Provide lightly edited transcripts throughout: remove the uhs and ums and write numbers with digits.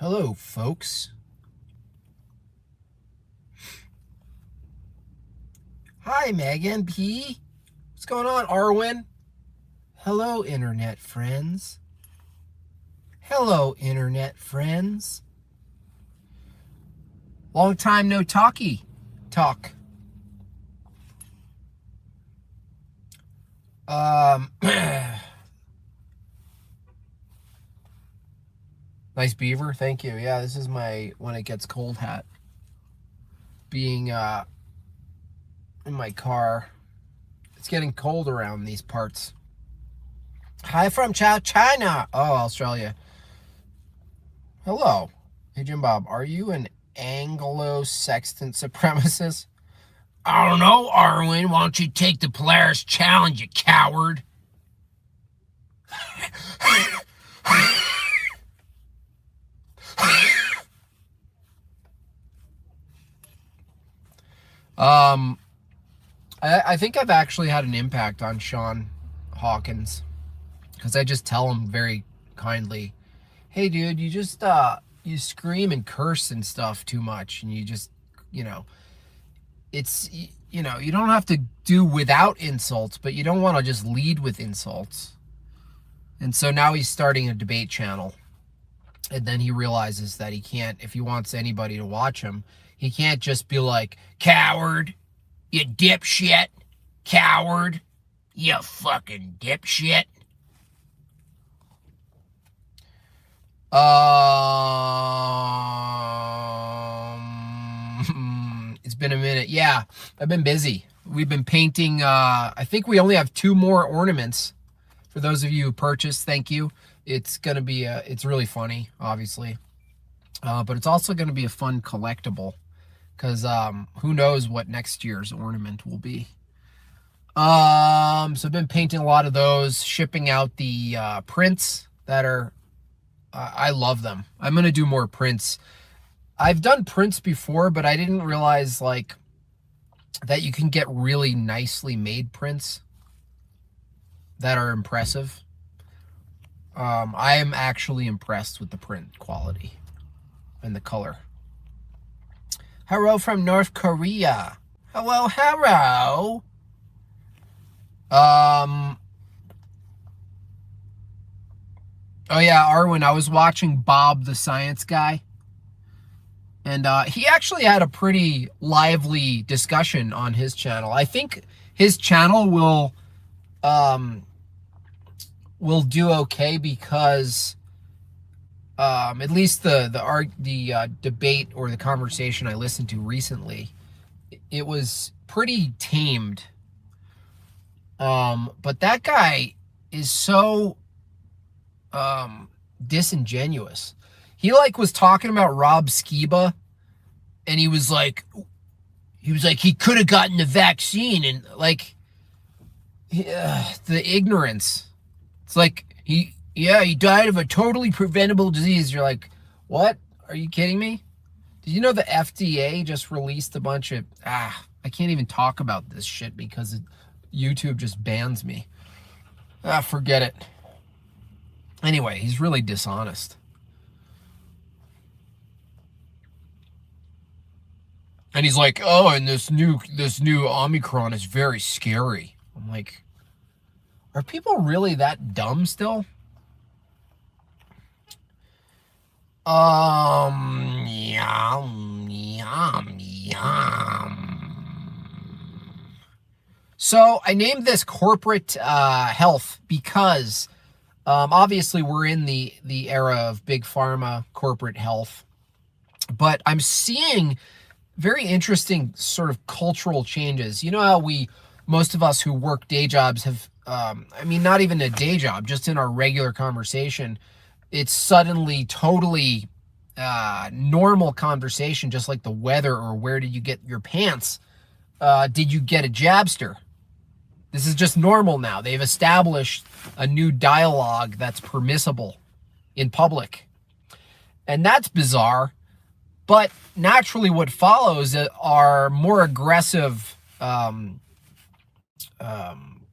Hello, folks. Hi, Megan P. What's going on, Arwen? Hello, Internet friends. Hello, Internet friends. Long time no talk. Nice beaver. Thank you. Yeah, this is my when it gets cold hat. Being in my car. It's getting cold around these parts. Hi from China. Oh, Australia. Hello. Hey, Jim Bob. Are you an Anglo-Saxon supremacist? I don't know, Arwen. Why don't you take the Polaris challenge, you coward? I think I've actually had an impact on Sean Hawkins because I just tell him very kindly, hey, dude, you just you scream and curse and stuff too much, and you just, it's, you don't have to do without insults, but you don't want to just lead with insults. And so now he's starting a debate channel. And then he realizes that he can't, if he wants anybody to watch him, he can't just be like, coward, you dipshit, coward, you fucking dipshit. It's been a minute. Yeah, I've been busy. We've been painting. I think we only have 2 more ornaments. For those of you who purchased, thank you. It's gonna be. It's really funny, obviously, but it's also gonna be a fun collectible, because who knows what next year's ornament will be. So I've been painting a lot of those, shipping out the prints that are. I love them. I'm gonna do more prints. I've done prints before, but I didn't realize like that you can get really nicely made prints that are impressive. I am actually impressed with the print quality and the color. Hello from North Korea. Hello. Oh yeah, Arwen, I was watching Bob the Science Guy, and he actually had a pretty lively discussion on his channel. I think his channel will do okay because at least the debate or the conversation I listened to recently, it was pretty tamed. But that guy is so disingenuous. He like was talking about Rob Skiba, and he was like he could have gotten the vaccine, and like the ignorance. It's like he died of a totally preventable disease. You're like, what? Are you kidding me? Did you know the FDA just released a bunch of I can't even talk about this shit because YouTube just bans me. Forget it. Anyway, he's really dishonest. And he's like, oh, and this new Omicron is very scary. I'm like, are people really that dumb still? Yum. So I named this corporate health because obviously we're in the era of big pharma corporate health, but I'm seeing very interesting sort of cultural changes. You know how most of us who work day jobs have, not even a day job, just in our regular conversation, it's suddenly totally normal conversation, just like the weather or where did you get your pants? Did you get a jabster? This is just normal now. They've established a new dialogue that's permissible in public. And that's bizarre. But naturally what follows are more aggressive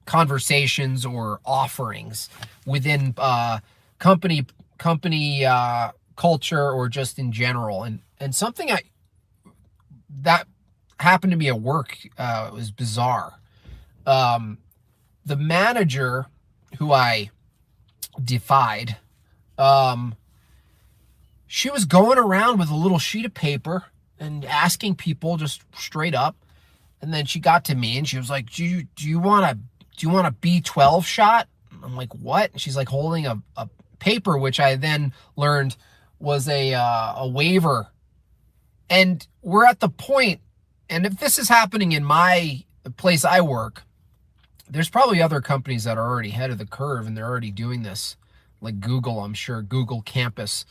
conversations or offerings within company culture or just in general. And something that happened to me at work was bizarre. The manager who I defied, she was going around with a little sheet of paper and asking people just straight up. And then she got to me and she was like, do you want a B12 shot? I'm like, what? And she's like holding a paper, which I then learned was a waiver. And we're at the point, and if this is happening in the place I work, there's probably other companies that are already ahead of the curve and they're already doing this, like Google, I'm sure, Google Campus.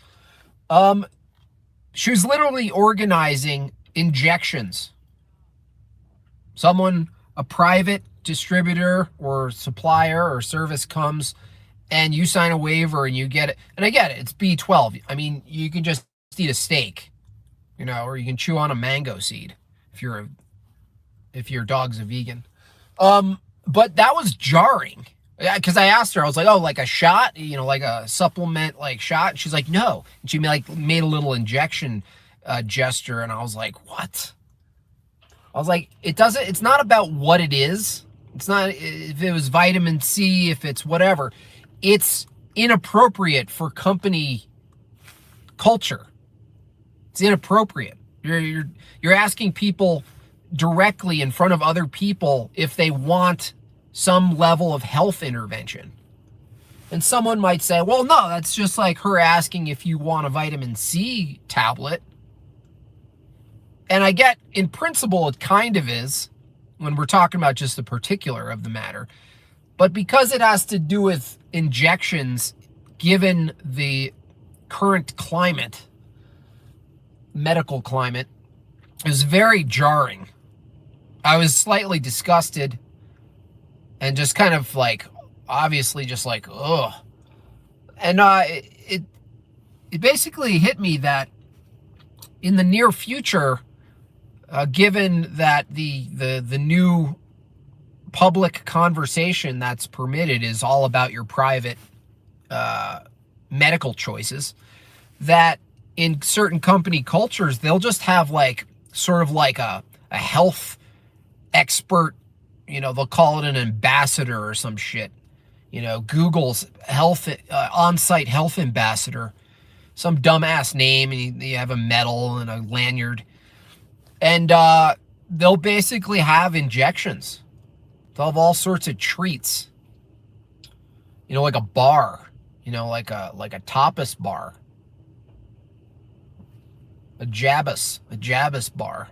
She was literally organizing injections. A private distributor or supplier or service comes and you sign a waiver and you get it. And I get it, it's B12. I mean, you can just eat a steak, or you can chew on a mango seed if your dog's a vegan. But that was jarring because I asked her, I was like, oh, like a shot, like a supplement, like shot. And she's like, no. And she made a little injection gesture. And I was like, what? I was like, it's not about what it is. It's not if it was vitamin C, if it's whatever. It's inappropriate for company culture. It's inappropriate. You're asking people directly in front of other people if they want some level of health intervention. And someone might say, well, no, that's just like her asking if you want a vitamin C tablet. And I get, in principle, it kind of is when we're talking about just the particular of the matter. But because it has to do with injections, given the current climate, medical climate, it was very jarring. I was slightly disgusted and just kind of like, obviously just like, ugh. And it basically hit me that in the near future, given that the new public conversation that's permitted is all about your private medical choices, that in certain company cultures, they'll just have like sort of like a health expert, they'll call it an ambassador or some shit. Google's health on-site health ambassador, some dumbass name, and you have a medal and a lanyard. And they'll basically have injections. They'll have all sorts of treats. Like a bar, like a tapas bar. A Jabus bar.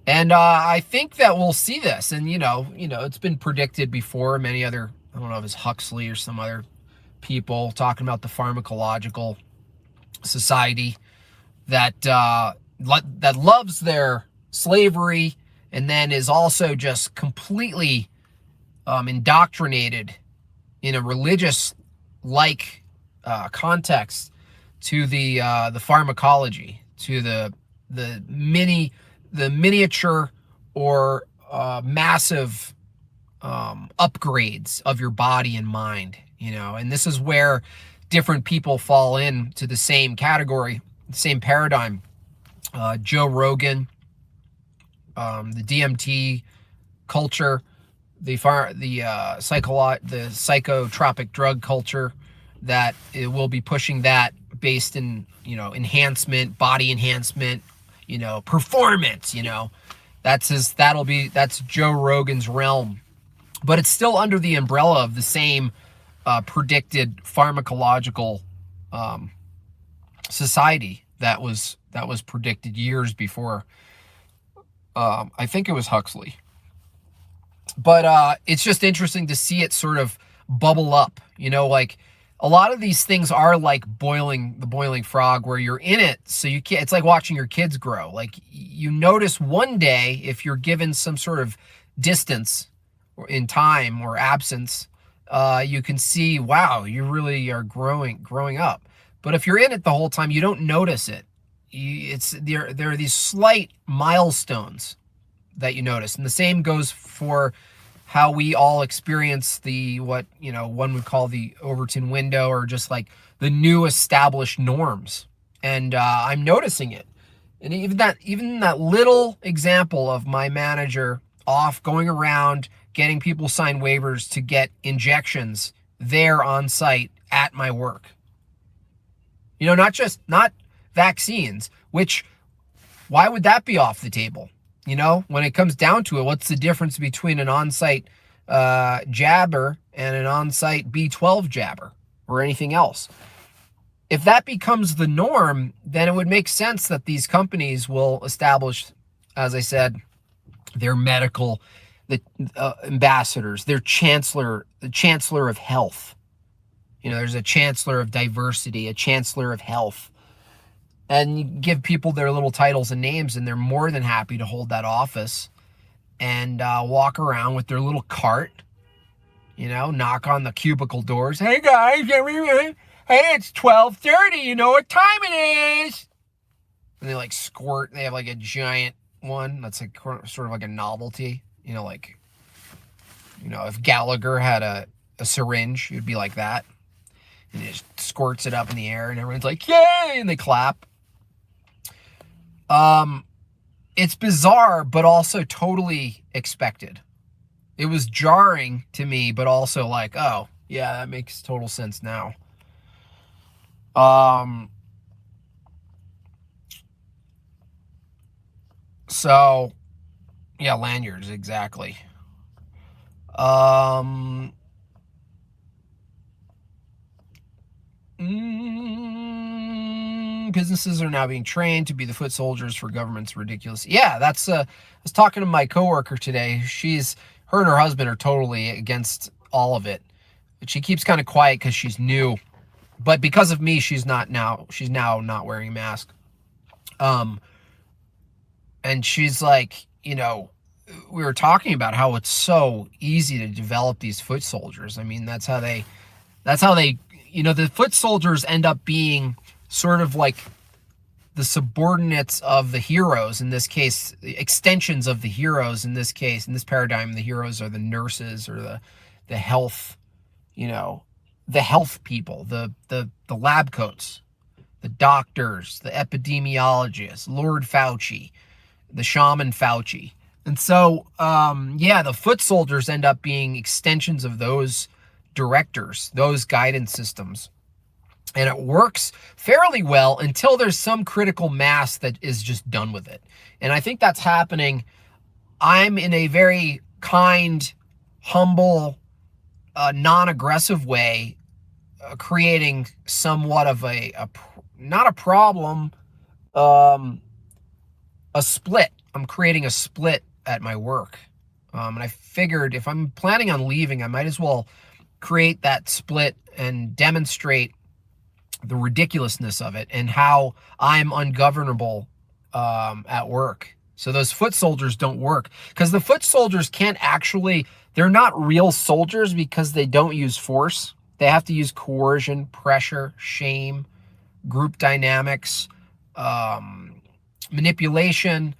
And I think that we'll see this. And, it's been predicted before. Many other, I don't know if it's Huxley or some other people talking about the pharmacological society that loves their slavery and then is also just completely indoctrinated in a religious-like context to the pharmacology, to the miniature or massive upgrades of your body and mind, and this is where different people fall into the same category, the same paradigm. Joe Rogan, the DMT culture, the psychotropic drug culture, that it will be pushing that based in enhancement, body enhancement, performance. That's Joe Rogan's realm, but it's still under the umbrella of the same predicted pharmacological society that was predicted years before. I think it was Huxley. But it's just interesting to see it sort of bubble up. Like a lot of these things are like the boiling frog, where you're in it, so you can't. It's like watching your kids grow. Like you notice one day, if you're given some sort of distance or in time or absence, you can see, wow, you really are growing up. But if you're in it the whole time, you don't notice it. There are these slight milestones that you notice. And the same goes for how we all experience the, what, one would call the Overton window, or just like the new established norms. And I'm noticing it. And even that little example of my manager off going around getting people sign waivers to get injections there on site at my work. Not vaccines, which, why would that be off the table? When it comes down to it, what's the difference between an on-site jabber and an on-site B12 jabber or anything else? If that becomes the norm, then it would make sense that these companies will establish, as I said, their medical ambassadors, their chancellor, the chancellor of health. There's a chancellor of diversity, a chancellor of health. And you give people their little titles and names, and they're more than happy to hold that office and walk around with their little cart, knock on the cubicle doors. Hey, guys, hey, it's 12:30. You know what time it is? And they squirt. They have a giant one that's sort of like a novelty. If Gallagher had a syringe, it would be like that. And it just squirts it up in the air, and everyone's like, yay, and they clap. It's bizarre, but also totally expected. It was jarring to me, but also oh, yeah, that makes total sense now. So, yeah, lanyards, exactly. Businesses are now being trained to be the foot soldiers for government's ridiculous. Yeah, that's, I was talking to my coworker today. Her and her husband are totally against all of it. But she keeps kind of quiet because she's new. But because of me, she's now not wearing a mask. And she's like, we were talking about how it's so easy to develop these foot soldiers. I mean, that's how they, the foot soldiers end up being sort of like the subordinates of the heroes. In this case, extensions of the heroes. In this case, in this paradigm, the heroes are the nurses or the health, the health people, the lab coats, the doctors, the epidemiologists, Lord Fauci, the shaman Fauci. And so, the foot soldiers end up being extensions of those directors, those guidance systems. And it works fairly well until there's some critical mass that is just done with it. And I think that's happening. I'm in a very kind, humble, non-aggressive way, creating somewhat of not a problem, a split. I'm creating a split at my work. And I figured if I'm planning on leaving, I might as well create that split and demonstrate the ridiculousness of it and how I'm ungovernable at work. So those foot soldiers don't work, because the foot soldiers they're not real soldiers because they don't use force. They have to use coercion, pressure, shame, group dynamics, manipulation,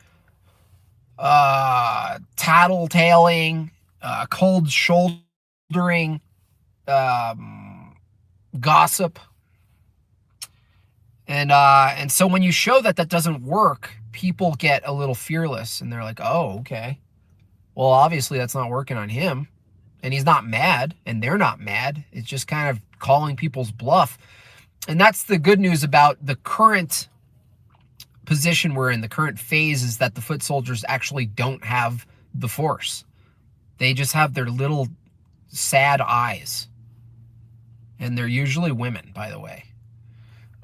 tattletaling, cold shouldering, gossip. And so when you show that doesn't work, people get a little fearless, and they're like, oh, okay. Well, obviously that's not working on him, and he's not mad, and they're not mad. It's just kind of calling people's bluff. And that's the good news about the current position we're in, the current phase, is that the foot soldiers actually don't have the force. They just have their little sad eyes. And they're usually women, by the way.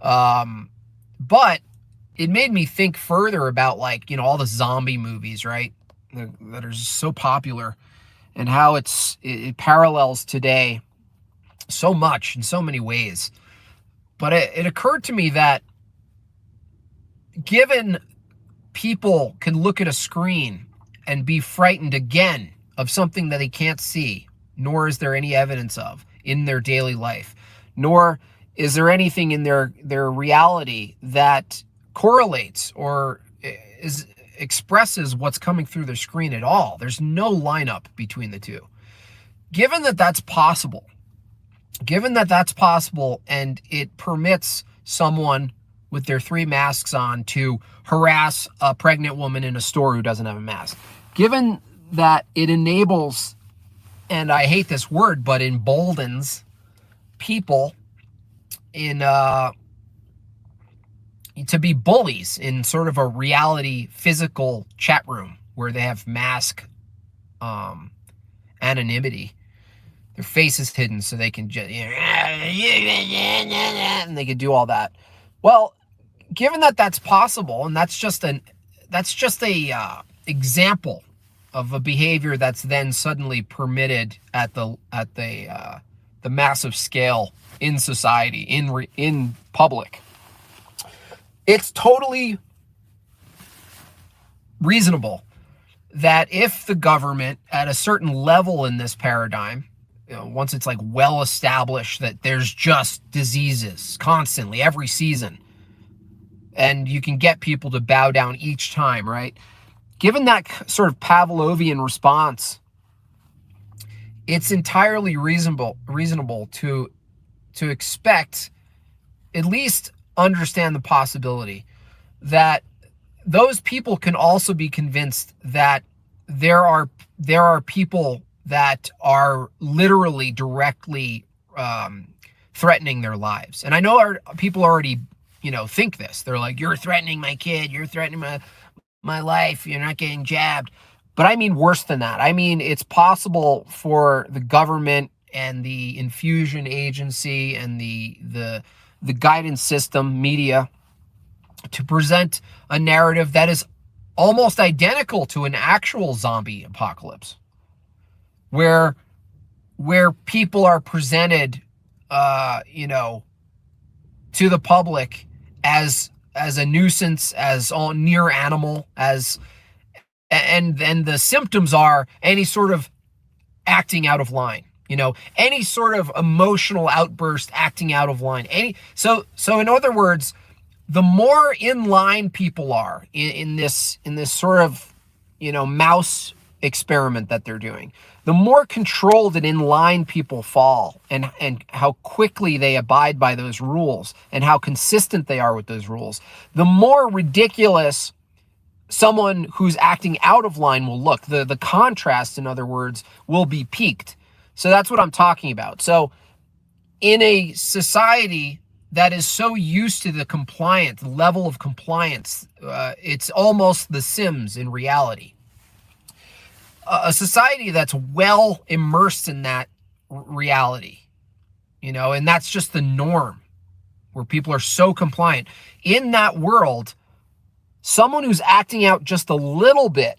But it made me think further about all the zombie movies, right? That are so popular, and how it parallels today so much in so many ways. But it occurred to me that given people can look at a screen and be frightened again of something that they can't see, nor is there any evidence of in their daily life, nor is there anything in their reality that correlates or is expresses what's coming through the screen at all. There's no lineup between the two. Given that that's possible, and it permits someone with their 3 masks on to harass a pregnant woman in a store who doesn't have a mask, given that it enables, and I hate this word, but emboldens people in to be bullies in sort of a reality physical chat room where they have mask anonymity. Their face is hidden so they can just, and they can do all that. Well, given that that's possible, and that's just a example of a behavior that's then suddenly permitted at the massive scale in society, in public, it's totally reasonable that if the government at a certain level in this paradigm, once it's like well established that there's just diseases constantly every season, and you can get people to bow down each time, right? Given that sort of Pavlovian response, it's entirely reasonable to expect, at least understand the possibility that those people can also be convinced that there are people that are literally directly threatening their lives. And I know people already, think this. They're like, you're threatening my kid, you're threatening my life, you're not getting jabbed. But I mean worse than that. I mean, it's possible for the government and the infusion agency and the guidance system, media, to present a narrative that is almost identical to an actual zombie apocalypse, where people are presented, to the public as a nuisance, as all near animal, and the symptoms are any sort of acting out of line, any sort of emotional outburst, acting out of line. So in other words, the more in line people are in this sort of, mouse experiment that they're doing, the more controlled and in line people fall, and how quickly they abide by those rules and how consistent they are with those rules, the more ridiculous someone who's acting out of line will look. The contrast, in other words, will be peaked. So that's what I'm talking about. So in a society that is so used to the level of compliance, it's almost The Sims in reality. A society that's well immersed in that reality, and that's just the norm, where people are so compliant. In that world, someone who's acting out just a little bit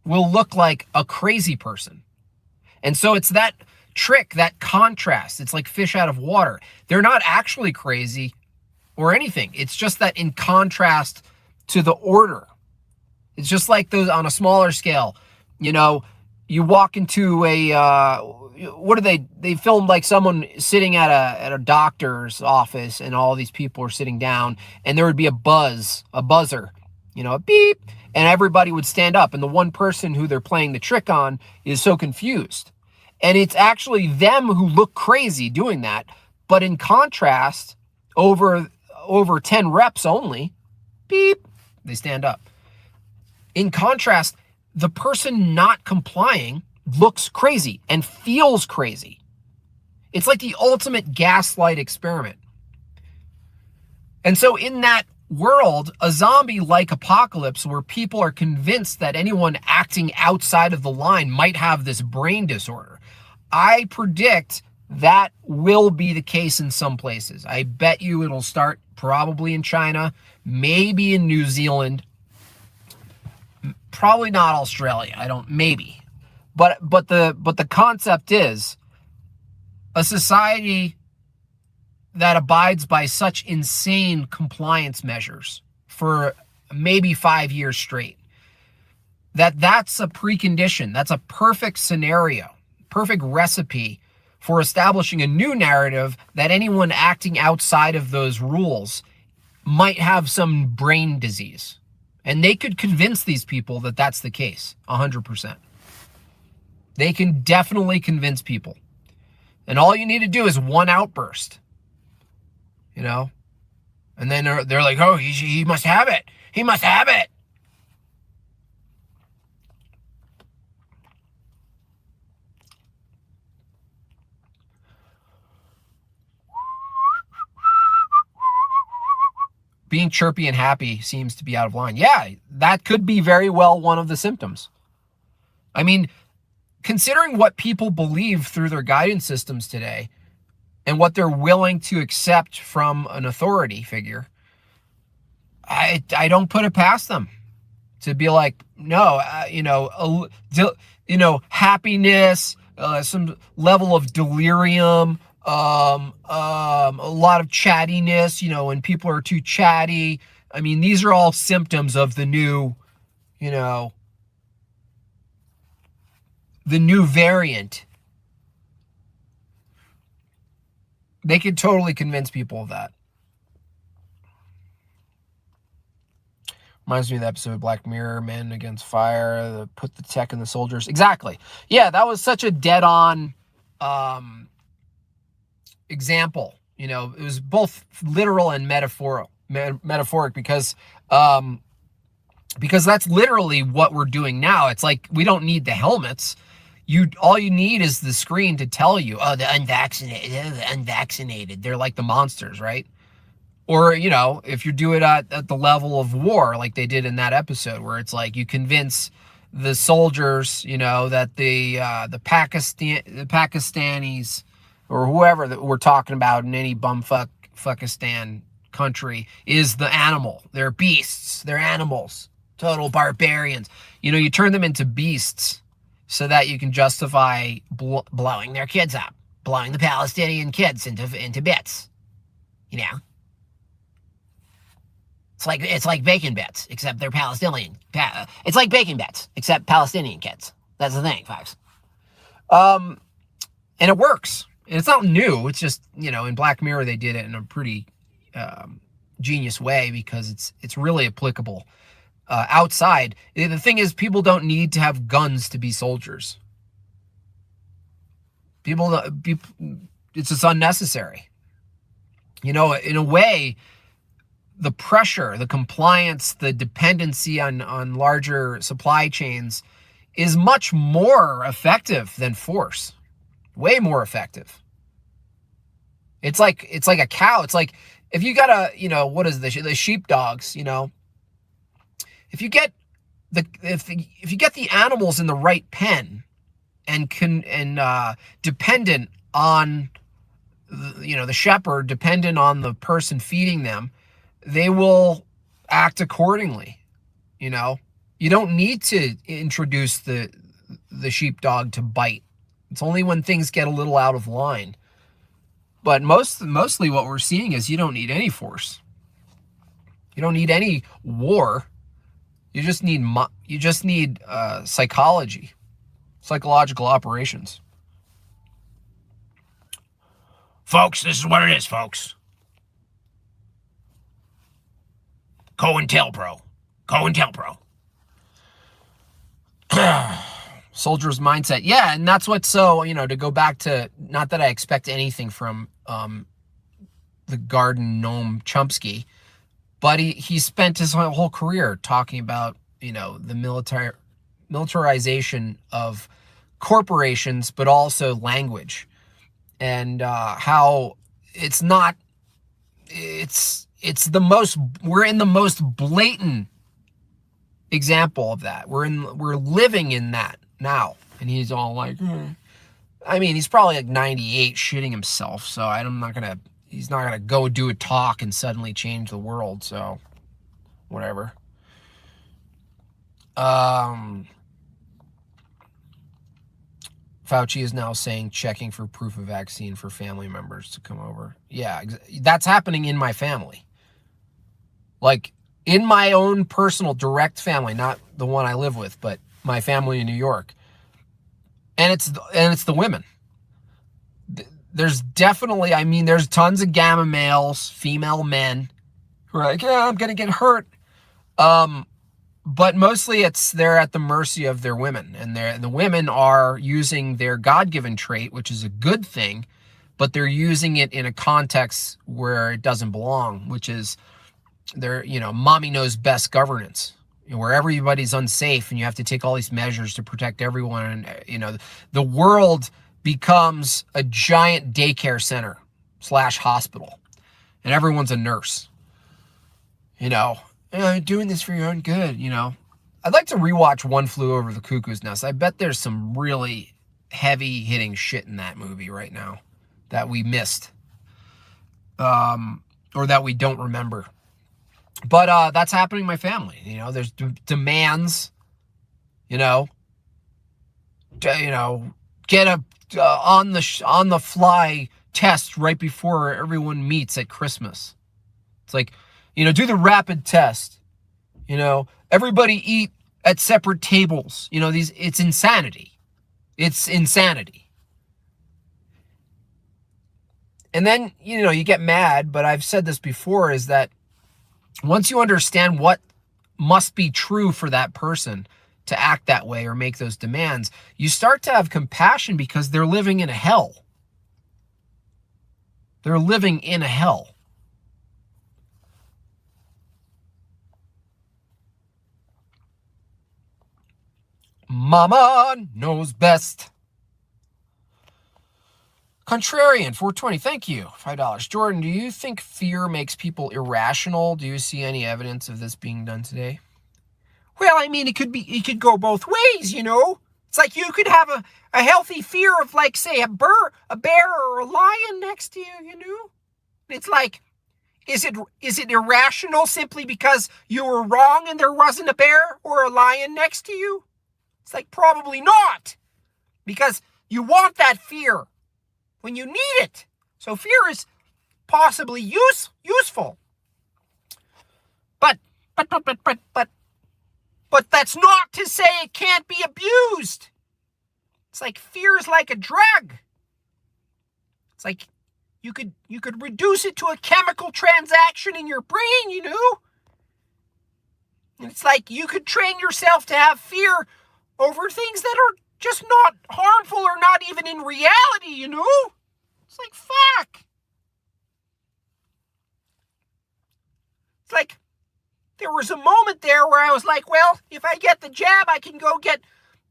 will look like a crazy person. And so it's that trick, that contrast. It's like fish out of water. They're not actually crazy or anything. It's just that in contrast to the order. It's just like those on a smaller scale. You walk into they filmed like someone sitting at a doctor's office, and all these people are sitting down, and there would be a buzzer, a beep, and everybody would stand up, and the one person who they're playing the trick on is so confused. And it's actually them who look crazy doing that. But in contrast, over 10 reps only, beep, they stand up. In contrast, the person not complying looks crazy and feels crazy. It's like the ultimate gaslight experiment. And so in that world, a zombie-like apocalypse where people are convinced that anyone acting outside of the line might have this brain disorder, I predict that will be the case in some places. I bet you it'll start probably in China, maybe in New Zealand, probably not Australia. Maybe. But the concept is a society that abides by such insane compliance measures for maybe 5 years straight, that's a precondition. That's a perfect scenario, perfect recipe for establishing a new narrative that anyone acting outside of those rules might have some brain disease. And they could convince these people that that's the case, 100%. They can definitely convince people. And all you need to do is one outburst, you know? And then they're like, oh, he must have it. He must have it. Being chirpy and happy seems to be out of line. Yeah, that could be very well one of the symptoms. I mean, considering what people believe through their guidance systems today and what they're willing to accept from an authority figure, I don't put it past them to be like, no, happiness, some level of delirium, a lot of chattiness, when people are too chatty. I mean, these are all symptoms of the new, the new variant. They could totally convince people of that. Reminds me of the episode of Black Mirror, Men Against Fire, put the tech in the soldiers. Exactly. Yeah, that was such a dead-on example. It was both literal and metaphoric because that's literally what we're doing now. It's like we don't need the helmets. All you need is the screen to tell you, oh, the unvaccinated. They're like the monsters, right? Or, if you do it at the level of war, like they did in that episode, where it's like you convince the soldiers, that the Pakistanis or whoever that we're talking about in any fuckistan country is the animal. They're beasts. They're animals. Total barbarians. You turn them into beasts so that you can justify blowing their kids up, blowing the Palestinian kids into bits. It's like bacon bits, except they're Palestinian. It's like bacon bits, except Palestinian kids. That's the thing, folks. And it works. And it's not new. It's just, in Black Mirror, they did it in a pretty genius way because it's really applicable outside. The thing is, people don't need to have guns to be soldiers. It's just unnecessary. In a way, the pressure, the compliance, the dependency on larger supply chains is much more effective than force. Way more effective. It's like a cow. It's like if you got the sheepdogs, if you get the animals in the right pen and dependent on the shepherd, dependent on the person feeding them, they will act accordingly. You don't need to introduce the sheepdog to bite. It's only when things get a little out of line. But mostly what we're seeing is you don't need any force. You don't need any war. You just need psychology, psychological operations. Folks, this is what it is, folks. COINTELPRO. Soldier's mindset. Yeah, and that's what's so, to go back to, not that I expect anything from the garden gnome Chomsky, but he spent his whole career talking about, the militarization of corporations, but also language, and how we're in the most blatant example of that. We're living in that now. And he's all like, I mean, he's probably like 98 shitting himself. So he's not gonna go do a talk and suddenly change the world. So whatever. Fauci is now saying checking for proof of vaccine for family members to come over. Yeah, that's happening in my family. Like in my own personal direct family, not the one I live with, but my family in New York. And it's the women. There's definitely, there's tons of gamma males, female men who are like, yeah, I'm going to get hurt. but mostly they're at the mercy of their women, and the women are using their God-given trait, which is a good thing, but they're using it in a context where it doesn't belong, which is their, mommy knows best governance, where everybody's unsafe and you have to take all these measures to protect everyone. And, the world becomes a giant daycare center / hospital, and everyone's a nurse, doing this for your own good. I'd like to rewatch One Flew Over the Cuckoo's Nest. I bet there's some really heavy hitting shit in that movie right now that we missed, or that we don't remember. But that's happening in my family. There's demands, get a on the fly test right before everyone meets at Christmas. It's like, do the rapid test. Everybody eat at separate tables. It's insanity. It's insanity. And then, you get mad, but I've said this before, is that once you understand what must be true for that person to act that way or make those demands, you start to have compassion because they're living in a hell. They're living in a hell. Mama knows best. Contrarian, 420, thank you. $5. Jordan, do you think fear makes people irrational? Do you see any evidence of this being done today? Well, it could go both ways, It's like you could have a healthy fear of, like, say, a bear or a lion next to you, It's like, is it irrational simply because you were wrong and there wasn't a bear or a lion next to you? It's like, probably not, because you want that fear when you need it. So fear is possibly useful. But that's not to say it can't be abused. It's like fear is like a drug. It's like you could reduce it to a chemical transaction in your brain, And it's like you could train yourself to have fear over things that are just not harmful or not even in reality, It's like, fuck. It's like, there was a moment there where I was like, well, if I get the jab, I can go get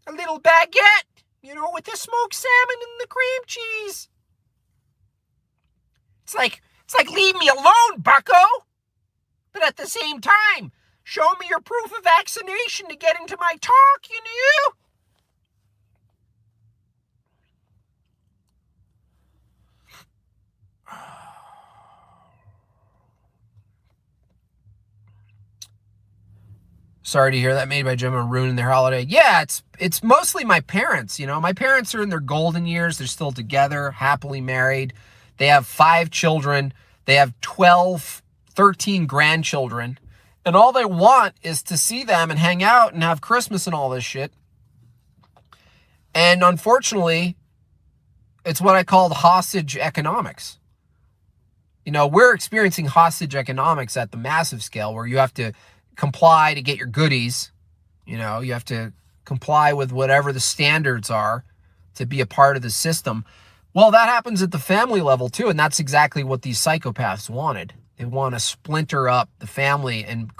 a little baguette, with the smoked salmon and the cream cheese. It's like, leave me alone, bucko. But at the same time, show me your proof of vaccination to get into my talk, Sorry to hear that. Made by Jim and ruining their holiday. Yeah, it's mostly my parents. My parents are in their golden years. They're still together, happily married. They have 5 children. They have 13 grandchildren. And all they want is to see them and hang out and have Christmas and all this shit. And unfortunately, it's what I call the hostage economics. We're experiencing hostage economics at the massive scale where you have to comply to get your goodies. You have to comply with whatever the standards are to be a part of the system. Well, that happens at the family level too, and that's exactly what these psychopaths wanted. They want to splinter up the family and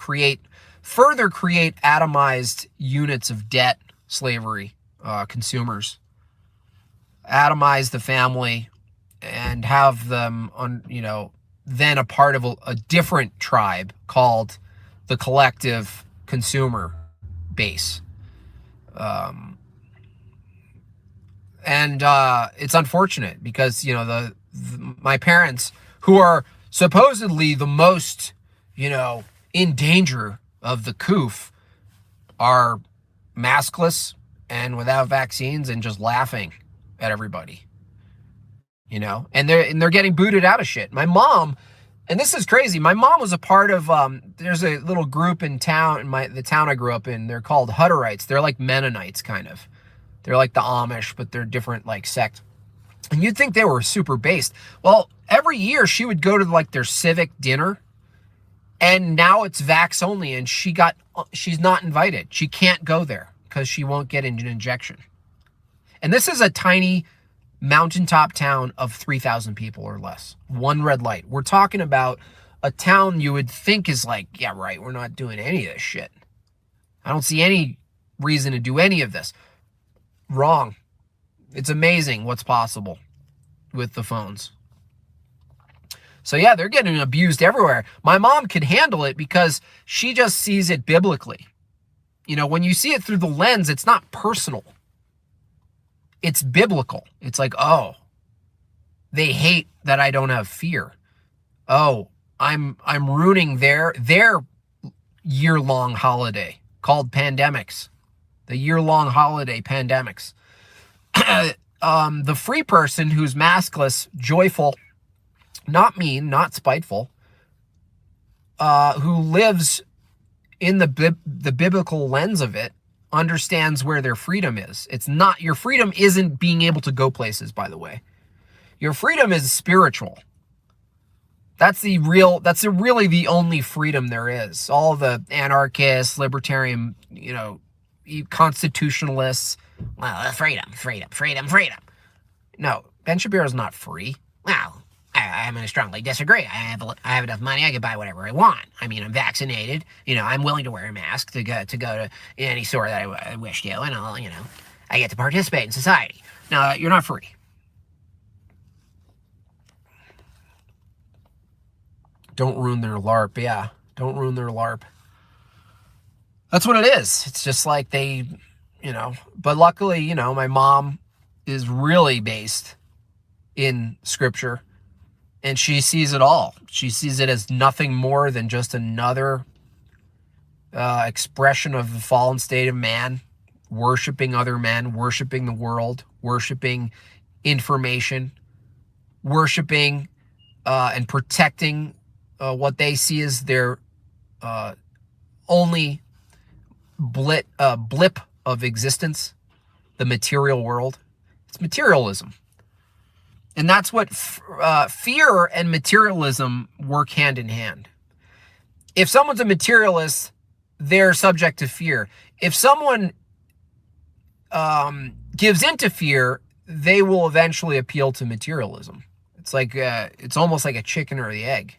further create atomized units of debt, slavery, consumers. Atomize the family and have them then a part of a different tribe called the collective consumer base. And it's unfortunate because, my parents, who are supposedly the most, in danger of the coof, are maskless and without vaccines and just laughing at everybody, and they're getting booted out of shit. My mom, and this is crazy, my mom was a part of, there's a little group in town, the town I grew up in, they're called Hutterites. They're like Mennonites, kind of. They're like the Amish, but they're different, like, sect. And you'd think they were super based. Well, every year she would go to, like, their civic dinner, And now it's vax only, and she's not invited. She can't go there because she won't get an injection. And this is a tiny mountaintop town of 3,000 people or less. One red light. We're talking about a town you would think is like, yeah, right, we're not doing any of this shit. I don't see any reason to do any of this. Wrong. It's amazing what's possible with the phones. So yeah, they're getting abused everywhere. My mom could handle it because she just sees it biblically. You know, when you see it through the lens, it's not personal. It's biblical. It's like, oh, they hate that I don't have fear. Oh, I'm ruining their year-long holiday called pandemics. The year-long holiday pandemics. The free person who's maskless, joyful, not mean, not spiteful, who lives in the biblical lens of it, understands where their freedom is. It's not, your freedom isn't being able to go places, by the way. Your freedom is spiritual. That's really the only freedom there is. All the anarchists, libertarian, constitutionalists, well, freedom. No, Ben Shapiro's not free. Well, I'm going to strongly disagree. I have enough money. I can buy whatever I want. I mean, I'm vaccinated. I'm willing to wear a mask to go to any store that I wish to, and I get to participate in society. No, you're not free. Don't ruin their LARP. Yeah, don't ruin their LARP. That's what it is. It's just like they, but luckily, my mom is really based in scripture. And she sees it all. She sees it as nothing more than just another expression of the fallen state of man, worshiping other men, worshiping the world, worshiping information, worshiping and protecting what they see as their only blip of existence, the material world. It's materialism. And that's what fear and materialism work hand in hand. If someone's a materialist, they're subject to fear. If someone gives into fear, they will eventually appeal to materialism. It's like it's almost like a chicken or the egg.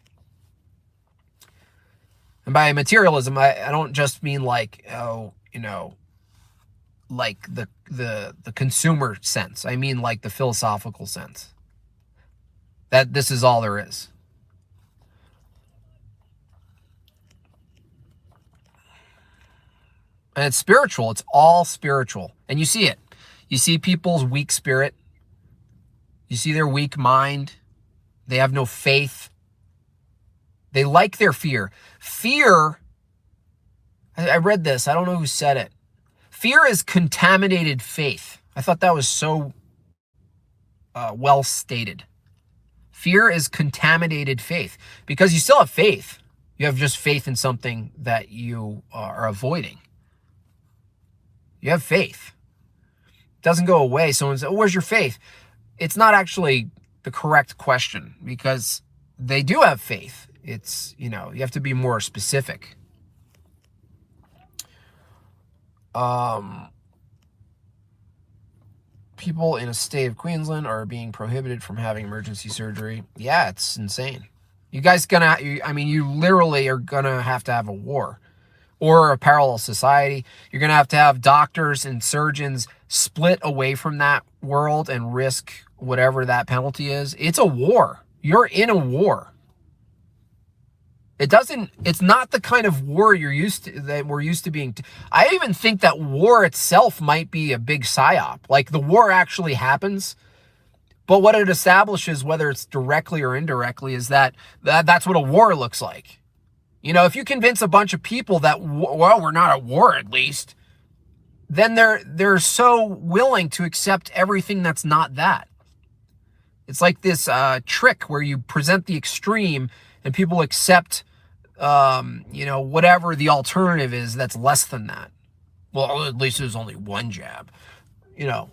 And by materialism, I don't just mean like like the consumer sense. I mean like the philosophical sense. That this is all there is. And it's spiritual. It's all spiritual. And you see it. You see people's weak spirit. You see their weak mind. They have no faith. They like their fear. Fear, I read this. I don't know who said it. Fear is contaminated faith. I thought that was so well stated. Fear is contaminated faith because you still have faith. You have just faith in something that you are avoiding. You have faith. It doesn't go away. Someone says, oh, where's your faith? It's not actually the correct question because they do have faith. It's, you have to be more specific. People in a state of Queensland are being prohibited from having emergency surgery. Yeah, it's insane. You guys you literally are gonna have to have a war or a parallel society. You're gonna have to have doctors and surgeons split away from that world and risk whatever that penalty is. It's a war. You're in a war. It's not the kind of war we're used to being. I even think that war itself might be a big psyop. Like the war actually happens, but what it establishes, whether it's directly or indirectly, is that's what a war looks like. If you convince a bunch of people that, well, we're not at war at least, then they're so willing to accept everything that's not that. It's like this trick where you present the extreme and people accept whatever the alternative is that's less than that. Well, at least there's only one jab. At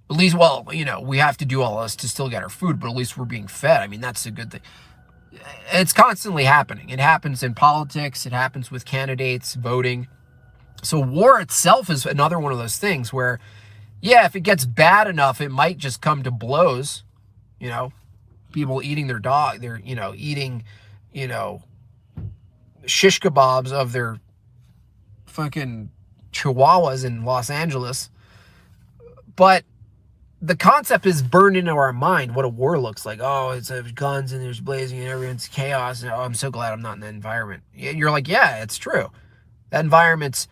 least, we have to do all this to still get our food, but at least we're being fed. I mean, that's a good thing. It's constantly happening. It happens in politics. It happens with candidates, voting. So war itself is another one of those things where, yeah, if it gets bad enough, it might just come to blows. You know, people eating their dog, they're, eating, shish kebabs of their fucking chihuahuas in Los Angeles. But the concept is burned into our mind what a war looks like. Oh, it's guns and there's blazing and everyone's chaos. And, oh, I'm so glad I'm not in that environment. You're like, yeah, it's true. That environment's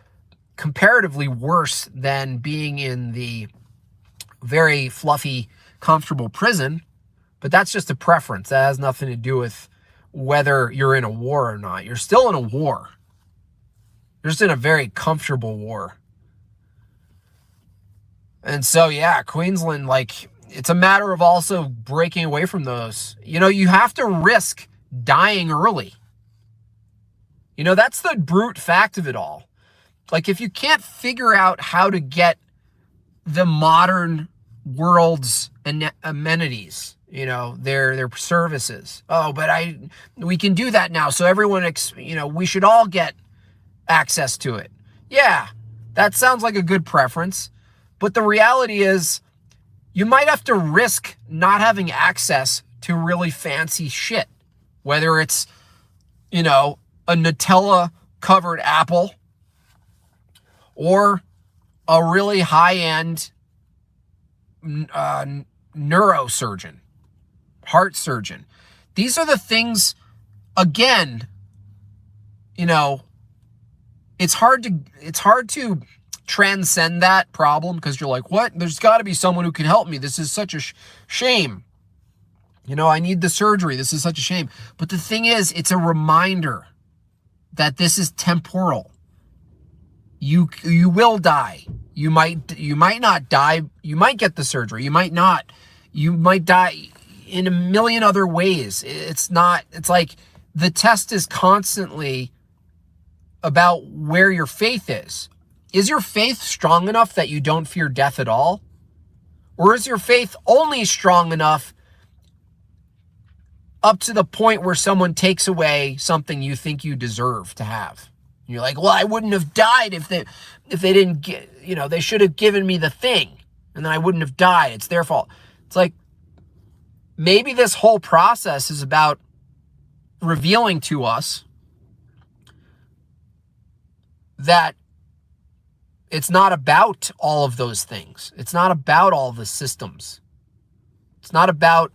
comparatively worse than being in the very fluffy, comfortable prison. But that's just a preference. That has nothing to do with whether you're in a war or not. You're still in a war. You're just in a very comfortable war. And so, yeah, Queensland, like, it's a matter of also breaking away from those. You have to risk dying early. That's the brute fact of it all. Like, if you can't figure out how to get the modern world's amenities, their services. Oh, but we can do that now. So everyone, we should all get access to it. Yeah, that sounds like a good preference. But the reality is you might have to risk not having access to really fancy shit, whether it's, a Nutella covered apple or a really high-end neurosurgeon, heart surgeon. These are the things, again, it's hard to transcend that problem because you're like, what? There's got to be someone who can help me. This is such a shame. I need the surgery. This is such a shame. But the thing is, it's a reminder that this is temporal. You will die. You might not die. You might get the surgery. You might not. You might die in a million other ways. It's like the test is constantly about where your faith is. Is your faith strong enough that you don't fear death at all? Or is your faith only strong enough up to the point where someone takes away something you think you deserve to have? And you're like, well, I wouldn't have died if they didn't get, they should have given me the thing and then I wouldn't have died. It's their fault. It's like, maybe this whole process is about revealing to us that it's not about all of those things. It's not about all the systems. It's not about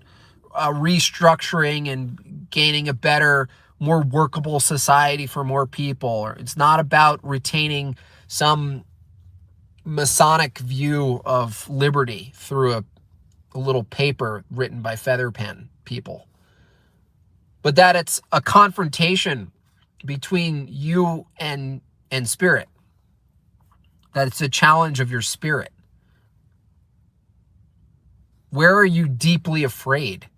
restructuring and gaining a better, more workable society for more people. Or it's not about retaining some Masonic view of liberty through a little paper written by feather pen people. But that it's a confrontation between you and spirit. That it's a challenge of your spirit. Where are you deeply afraid?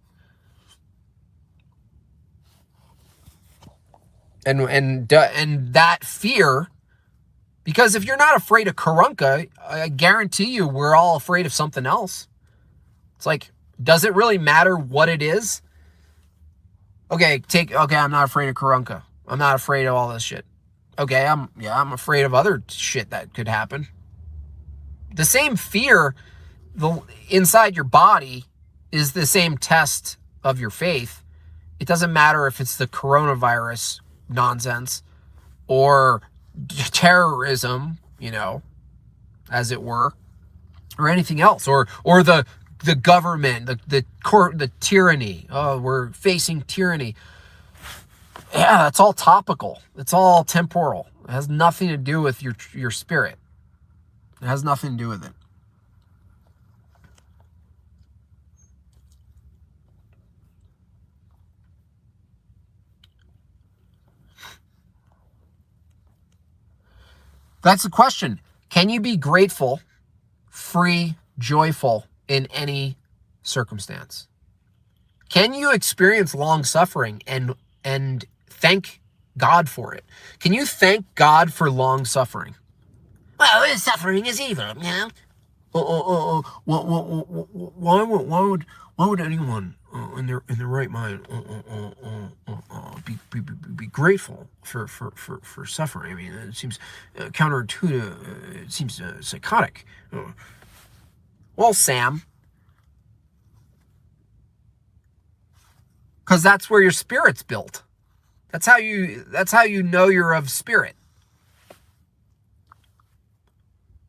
And that fear, because if you're not afraid of Karunka, I guarantee you we're all afraid of something else. It's like, does it really matter what it is? Okay, I'm not afraid of Karunka. I'm not afraid of all this shit. Okay, I'm afraid of other shit that could happen. The same fear inside your body is the same test of your faith. It doesn't matter if it's the coronavirus nonsense or terrorism, as it were, or anything else, or the government, the court, the tyranny. Oh, we're facing tyranny. Yeah, that's all topical. It's all temporal. It has nothing to do with your spirit. It has nothing to do with it. That's the question. Can you be grateful, free, joyful in any circumstance? Can you experience long suffering and thank God for it? Can you thank God for long suffering? Well, suffering is evil, Why would anyone in their right mind, be grateful for suffering. I mean, it seems counterintuitive. It seems psychotic. Well, Sam, because that's where your spirit's built. That's how you know you're of spirit.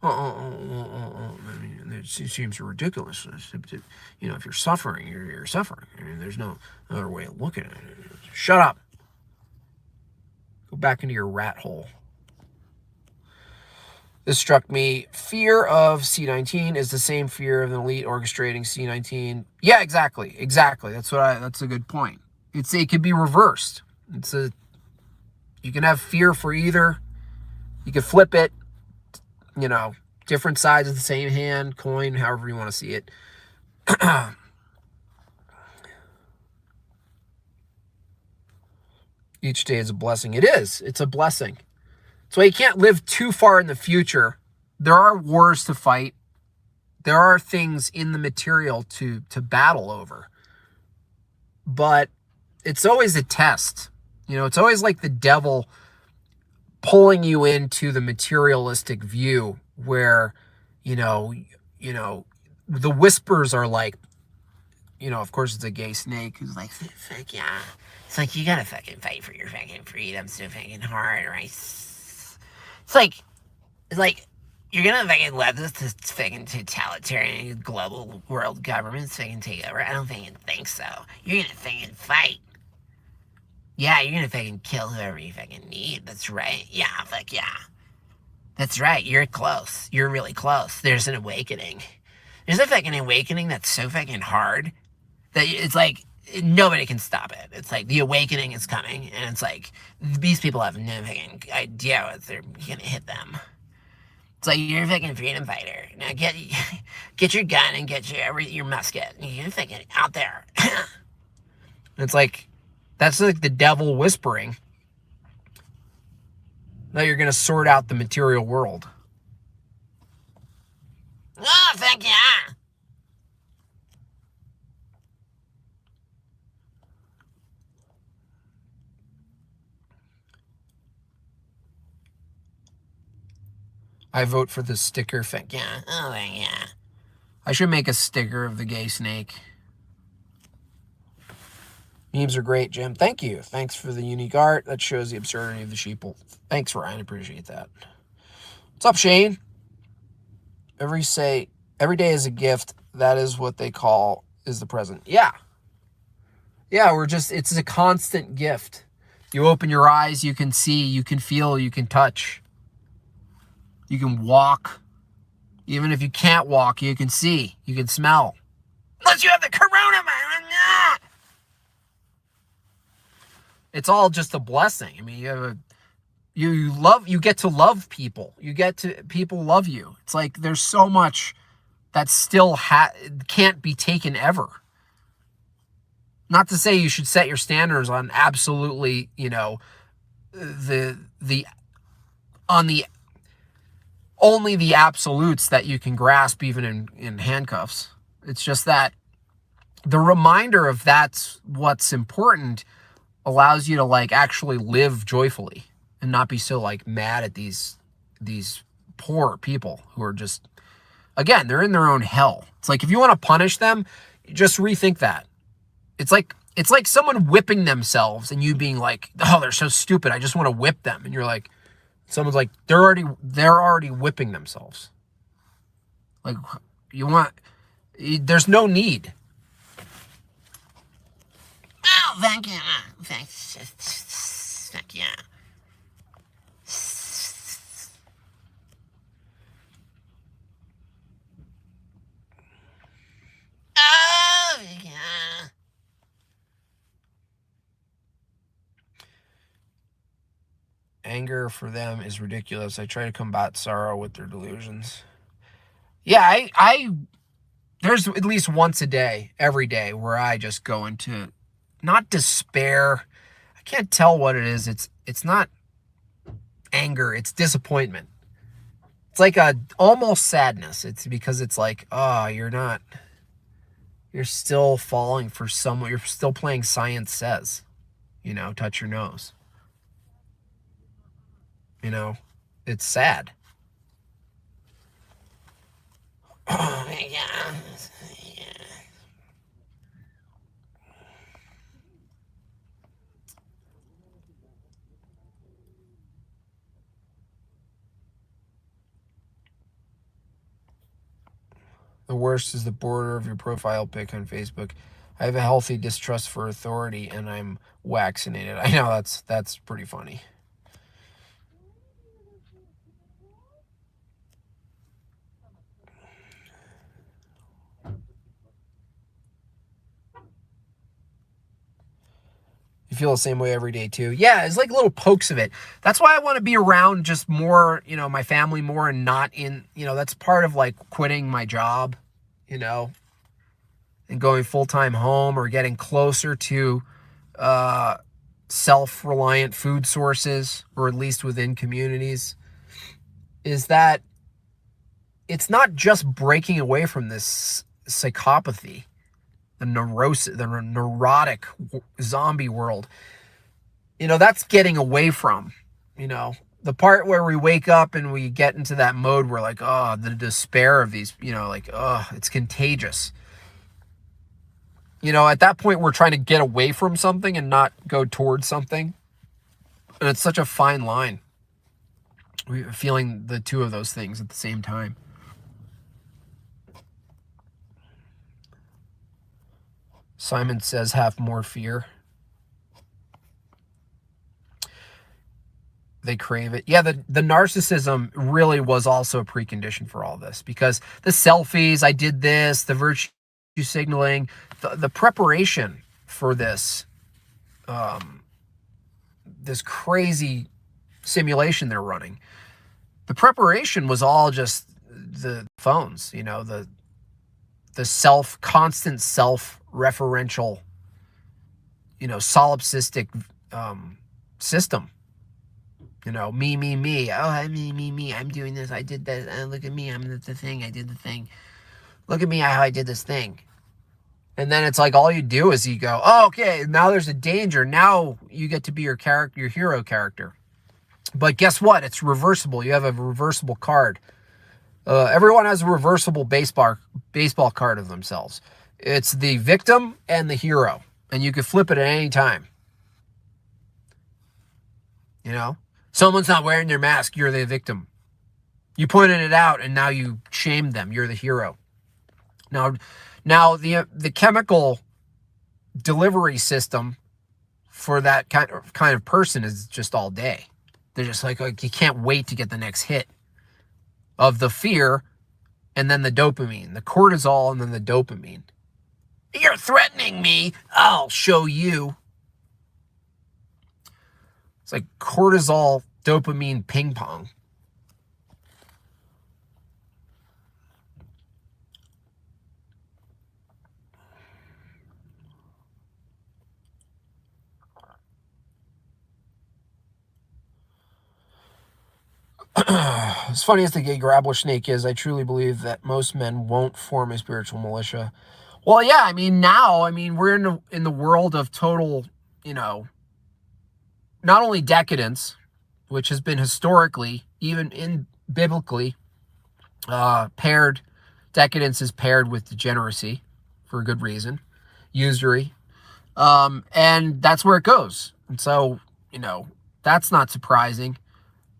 I mean, it seems ridiculous. You know, if you're suffering, you're suffering. I mean, there's no other way of looking at it. Shut up. Go back into your rat hole. This struck me. Fear of C-19 is the same fear of an elite orchestrating C-19. Yeah, exactly. That's a good point. It could be reversed. You can have fear for either. You could flip it. You know, different sides of the same hand, coin, however you want to see it. Each day is a blessing. It is. It's a blessing. So you can't live too far in the future. There are wars to fight. There are things in the material to battle over. But it's always a test. You know, it's always like the devil pulling you into the materialistic view where, you know, the whispers are like, you know, of course it's a gay snake who's like, fuck yeah. It's like, you gotta fucking fight for your fucking freedom so fucking hard, right? It's like, you're gonna fucking let this fucking totalitarian global world governments fucking take over? I don't fucking think so. You're gonna fucking fight. Yeah, you're gonna fucking kill whoever you fucking need. That's right. Yeah, fuck yeah. That's right. You're close. You're really close. There's an awakening. There's a fucking awakening that's so fucking hard that it's like nobody can stop it. It's like the awakening is coming, and it's like these people have no fucking idea what they're gonna hit them. It's like, you're a fucking freedom fighter. Now get your gun and get your musket. You're fucking out there. It's like, that's like the devil whispering that you're going to sort out the material world. Oh, fuck yeah. I vote for the sticker. Fuck yeah. Oh, yeah. I should make a sticker of the gay snake. Memes are great, Jim. Thank you. Thanks for the unique art. That shows the absurdity of the sheeple. Thanks, Ryan. Appreciate that. What's up, Shane? Every day is a gift. That is what they call is the present. Yeah. Yeah, it's a constant gift. You open your eyes, you can see, you can feel, you can touch. You can walk. Even if you can't walk, you can see, you can smell. Unless you have the coronavirus. It's all just a blessing. I mean, you get to love people. People love you. It's like there's so much that still can't be taken ever. Not to say you should set your standards on absolutely, you know, only the absolutes that you can grasp even in handcuffs. It's just that the reminder of that's what's important allows you to like actually live joyfully and not be so like mad at these poor people who are just, again, they're in their own hell. It's like, if you want to punish them, just rethink that. It's like someone whipping themselves and you being like, oh, they're so stupid, I just want to whip them. And you're like, someone's like, they're already whipping themselves. Like, there's no need. Oh, thank you. Thanks. Thank you. Oh, yeah. Anger for them is ridiculous. I try to combat sorrow with their delusions. Yeah, I there's at least once a day, every day, where I just go into not despair. I can't tell what it is. It's not anger, it's disappointment. It's like a almost sadness. It's because it's like, oh, you're not You're still falling for someone. You're still playing Science Says, touch your nose. It's sad. Oh my God. The worst is the border of your profile pic on Facebook. I have a healthy distrust for authority and I'm vaccinated. I know that's pretty funny. You feel the same way every day too. Yeah, it's like little pokes of it. That's why I want to be around just more, my family more and not in, that's part of like quitting my job, and going full-time home or getting closer to self-reliant food sources, or at least within communities, is that it's not just breaking away from this psychopathy, the neurosis, the neurotic zombie world. That's getting away from, the part where we wake up and we get into that mode where like, oh, the despair of these, like, oh, it's contagious. At that point, we're trying to get away from something and not go towards something. And it's such a fine line. We're feeling the two of those things at the same time. Simon Says have more fear. They crave it. Yeah, the narcissism really was also a precondition for all this, because the selfies, I did this, the virtue signaling, the preparation for this, this crazy simulation they're running. The preparation was all just the phones, the constant self-referential, solipsistic system. Me. Oh, me. I'm doing this. I did that. Look at me. I'm the thing. I did the thing. Look at me, how I did this thing. And then it's like all you do is you go, oh, okay, now there's a danger. Now you get to be your hero character. But guess what? It's reversible. You have a reversible card. Everyone has a reversible baseball card of themselves. It's the victim and the hero. And you can flip it at any time. Someone's not wearing their mask, you're the victim. You pointed it out and now you shamed them, you're the hero. Now the chemical delivery system for that kind of person is just all day. They're just like you can't wait to get the next hit of the fear, and then the dopamine, the cortisol, and then the dopamine. You're threatening me, I'll show you. It's like cortisol, dopamine, ping pong. As funny as the gay grappler snake is, I truly believe that most men won't form a spiritual militia. Well, yeah, we're in the world of total, not only decadence, which has been historically, even in biblically, decadence is paired with degeneracy for a good reason, usury, and that's where it goes. And so, that's not surprising.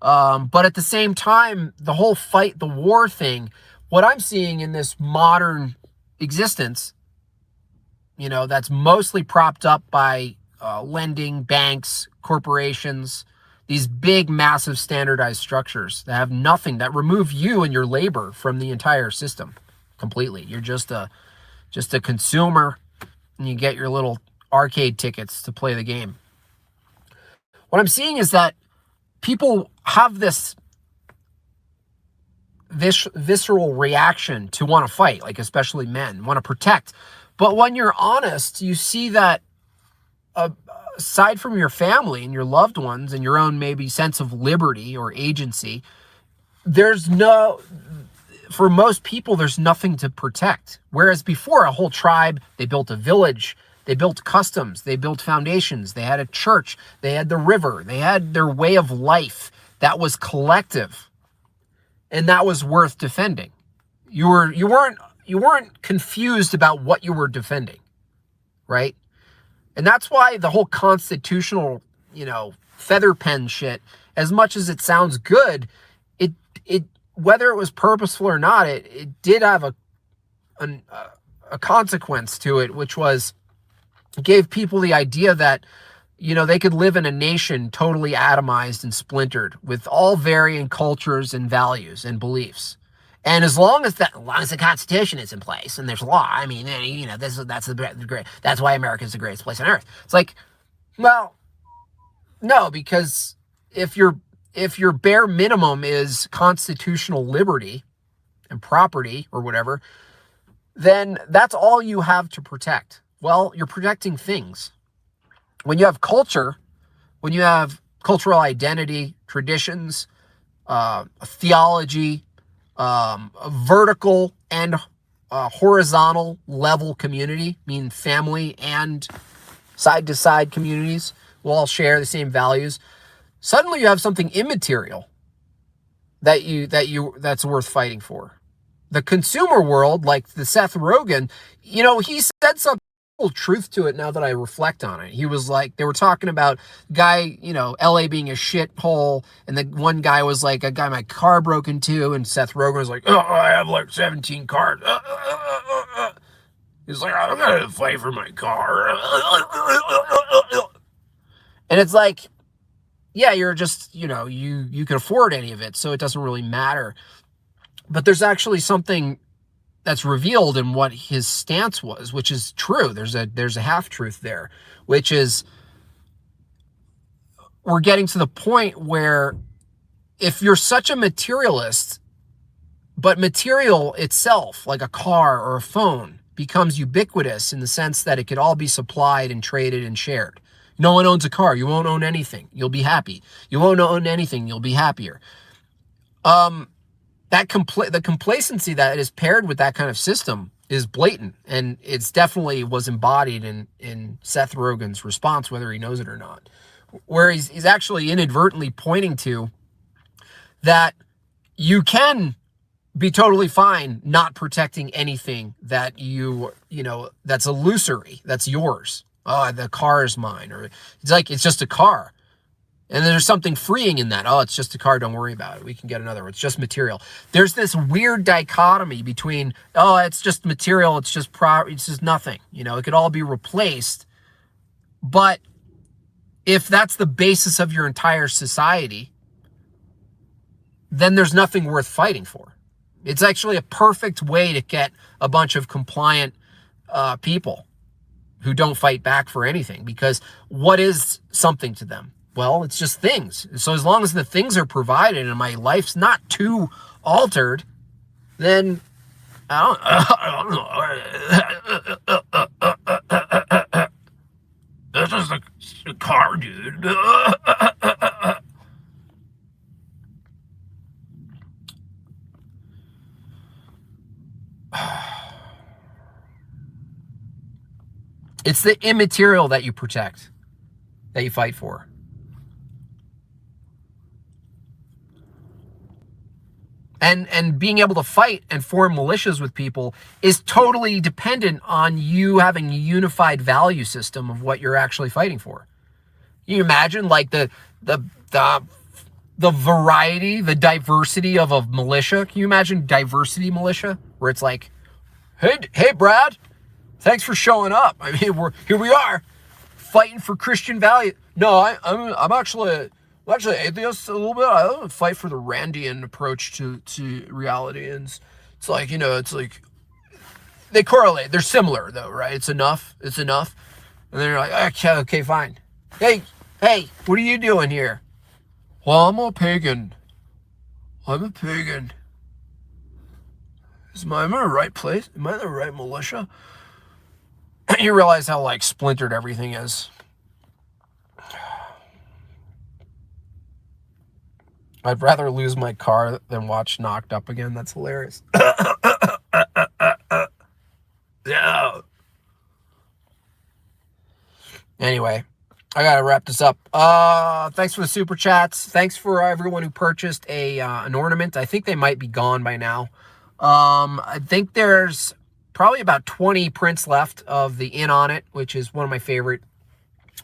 But at the same time, the whole fight, the war thing, what I'm seeing in this modern existence, that's mostly propped up by lending, banks, corporations, these big, massive standardized structures that have nothing, that remove you and your labor from the entire system completely. You're just a consumer, and you get your little arcade tickets to play the game. What I'm seeing is that people have this visceral reaction to want to fight, like especially men want to protect. But when you're honest, you see that aside from your family and your loved ones and your own maybe sense of liberty or agency, there's no for most people, there's nothing to protect. Whereas before, a whole tribe, they built a village, they built customs, they built foundations, they had a church, they had the river, they had their way of life that was collective, and that was worth defending. You weren't confused about what you were defending, right? And that's why the whole constitutional, feather pen shit, as much as it sounds good, it whether it was purposeful or not, it did have a consequence to it, which was it gave people the idea that, they could live in a nation totally atomized and splintered with all varying cultures and values and beliefs. And as long as the Constitution is in place and there's law, I mean, that's why America is the greatest place on earth. It's like, well, no, because if your bare minimum is constitutional liberty and property or whatever, then that's all you have to protect. Well, you're protecting things. When you have culture, when you have cultural identity, traditions, theology, a vertical and horizontal level community, meaning family and side-to-side communities will all share the same values. Suddenly you have something immaterial that's worth fighting for. The consumer world, like the Seth Rogen, he said something truth to it now that I reflect on it. He was like, they were talking about guy, LA being a shithole, and the one guy was like, I got my car broken into, and Seth Rogen was like, oh, I have like 17 cars. He's like, I'm gonna fight for my car. And it's like, yeah, you're just, you can afford any of it, so it doesn't really matter. But there's actually something that's revealed in what his stance was, which is true. There's a half-truth there, which is we're getting to the point where if you're such a materialist, but material itself, like a car or a phone, becomes ubiquitous in the sense that it could all be supplied and traded and shared. No one owns a car. You won't own anything. You'll be happy. You won't own anything. You'll be happier. The complacency that is paired with that kind of system is blatant, and it's definitely was embodied in Seth Rogen's response, whether he knows it or not, where he's actually inadvertently pointing to that you can be totally fine not protecting anything that that's illusory, that's yours. Oh, the car is mine, or it's just a car. And then there's something freeing in that. Oh, it's just a car. Don't worry about it. We can get another one. It's just material. There's this weird dichotomy between, oh, it's just material. It's just it's just nothing. It could all be replaced. But if that's the basis of your entire society, then there's nothing worth fighting for. It's actually a perfect way to get a bunch of compliant people who don't fight back for anything, because what is something to them? Well, it's just things. So as long as the things are provided and my life's not too altered, then I don't know. This is a car, dude. It's the immaterial that you protect, that you fight for. And being able to fight and form militias with people is totally dependent on you having a unified value system of what you're actually fighting for. You imagine like the variety, the diversity of a militia. Can you imagine diversity militia where it's like, hey, Brad, thanks for showing up. I mean, here we are fighting for Christian value. No, I'm actually atheist a little bit. I don't fight for the Randian approach to reality, and it's like, it's like they correlate. They're similar though, right? It's enough. And then you're like, okay, fine. Hey, what are you doing here? Well, I'm a pagan. Am I in the right place? Am I in the right militia? You realize how like splintered everything is. I'd rather lose my car than watch Knocked Up again. That's hilarious. Yeah. Anyway, I gotta wrap this up. Thanks for the super chats. Thanks for everyone who purchased an ornament. I think they might be gone by now. I think there's probably about 20 prints left of the In On It, which is one of my favorite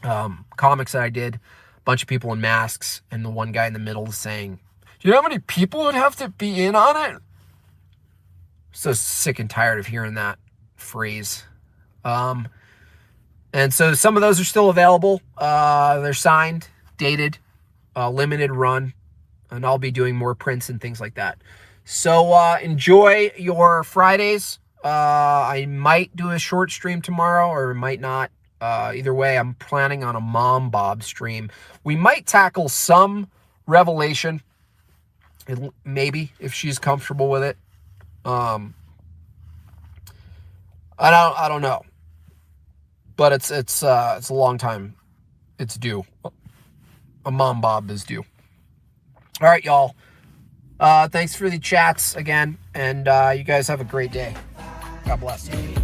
comics that I did. A bunch of people in masks, and the one guy in the middle is saying, "Do you know how many people would have to be in on it?" So sick and tired of hearing that phrase. And so some of those are still available. They're signed, dated, limited run, and I'll be doing more prints and things like that. So enjoy your Fridays. I might do a short stream tomorrow or might not. Either way, I'm planning on a Mom Bob stream. We might tackle some Revelation, maybe, if she's comfortable with it. I don't know. But it's a long time. It's due. A Mom Bob is due. All right, y'all. Thanks for the chats again, and you guys have a great day. God bless you.